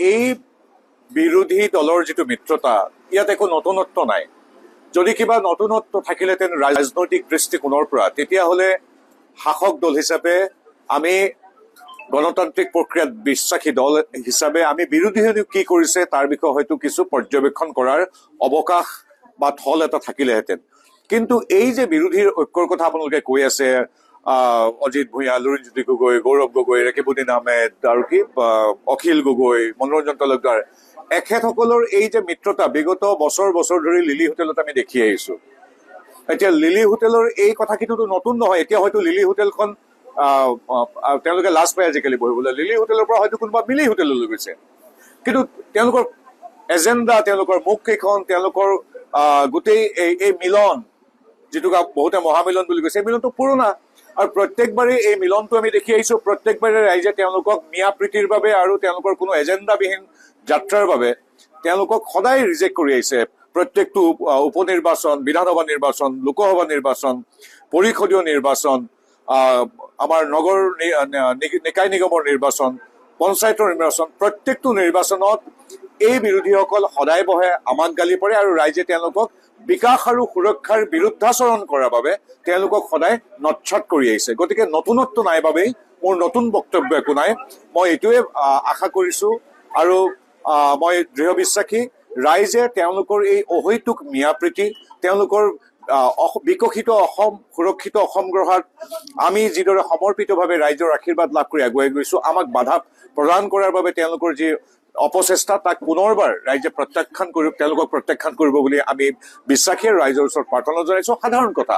এই বিৰোধী দলৰ যিটো মিত্ৰতা ইয়াত একো নতুনত্ব নাই। যদি কিবা নতুনত্ব থাকিলেহেঁতেন ৰাজনৈতিক দৃষ্টিকোণৰ পৰা, তেতিয়াহ'লে শাসক দল হিচাপে আমি গণতান্ত্ৰিক প্ৰক্ৰিয়াত বিশ্বাসী দল হিচাপে আমি বিৰোধীয়েও কি কৰিছে তাৰ বিষয়ে হয়তো কিছু পৰ্যবেক্ষণ কৰাৰ অৱকাশ বা থল এটা থাকিলেহেঁতেন। কিন্তু এই যে বিৰোধীৰ ঐক্যৰ কথা আপোনালোকে কৈ আছে, অজিত ভূঞা, লুৰিণজ্যোতি গগৈ, গৌৰৱ গগৈ, ৰেকিবুদ্দিন আহমেদ আৰু অখিল গগৈ, মনোৰঞ্জন তালুকদাৰ, এখেতসকলৰ এই যে মিত্ৰতা বিগত বছৰ ধৰি লিলি হোটেলত আমি দেখি আহিছো। এতিয়া লিলি হোটেলৰ এই কথাখিনিতো নতুন নহয়। এতিয়া হয়তো লিলি হোটেলখন তেওঁলোকে লাজ পায় আজিকালি বহিবলৈ। লিলি হোটেলৰ পৰা হয়তো কোনোবা মিলি হোটেললৈ গৈছে, কিন্তু তেওঁলোকৰ এজেণ্ডা, তেওঁলোকৰ মুখ কেইখন, তেওঁলোকৰ গোটেই এই মিলন, যিটো বহুতে মহামিলন বুলি কৈছে, এই মিলনটো পুৰণা। আৰু প্ৰত্যেকবাৰেই এই মিলনটো আমি দেখি আহিছো। প্ৰত্যেকবাৰে ৰাইজে তেওঁলোকক মিয়া প্ৰীতিৰ বাবে আৰু তেওঁলোকৰ কোনো এজেণ্ডাবিহীন যাত্ৰাৰ বাবে তেওঁলোকক সদায় ৰিজেক্ট কৰি আহিছে। প্ৰত্যেকটো উপনিৰ্বাচন, বিধানসভা নিৰ্বাচন, লোকসভা নিৰ্বাচন, পৰিষদীয় নিৰ্বাচন, আমাৰ নগৰ নিকায় নিগমৰ নিৰ্বাচন, পঞ্চায়তৰ নিৰ্বাচন, প্ৰত্যেকটো নিৰ্বাচনত এই বিৰোধীসকল সদায় বহে, আমাক গালি পাৰে আৰু ৰাইজে তেওঁলোকক বিকাশ আৰু সুৰক্ষাৰ বিৰুদ্ধাচৰণ কৰাৰ বাবে তেওঁলোকক সদায় নৎসাৎ কৰি আহিছে। গতিকে নতুনত্ব নাই বাবেই মোৰ নতুন বক্তব্য একো নাই। মই এইটোৱে আশা কৰিছো আৰু মই দৃঢ় বিশ্বাসী, ৰাইজে তেওঁলোকৰ এই অহৈতুক মিয়াপ্ৰীতি, তেওঁলোকৰ বিকশিত অসম, সুৰক্ষিত অসম গঢ়াত আমি যিদৰে সমৰ্পিতভাৱে ৰাইজৰ আশীৰ্বাদ লাভ কৰি আগুৱাই গৈছো, আমাক বাধা প্ৰদান কৰাৰ বাবে তেওঁলোকৰ যি অপচেষ্টা, তাক পুনৰবাৰ ৰাইজে তেওঁলোকক প্ৰত্যাখ্যান কৰিব বুলি আমি বিশ্বাসী আৰু ৰাইজৰ ওচৰত প্ৰাৰ্থনা জনাইছো। সাধাৰণ কথা।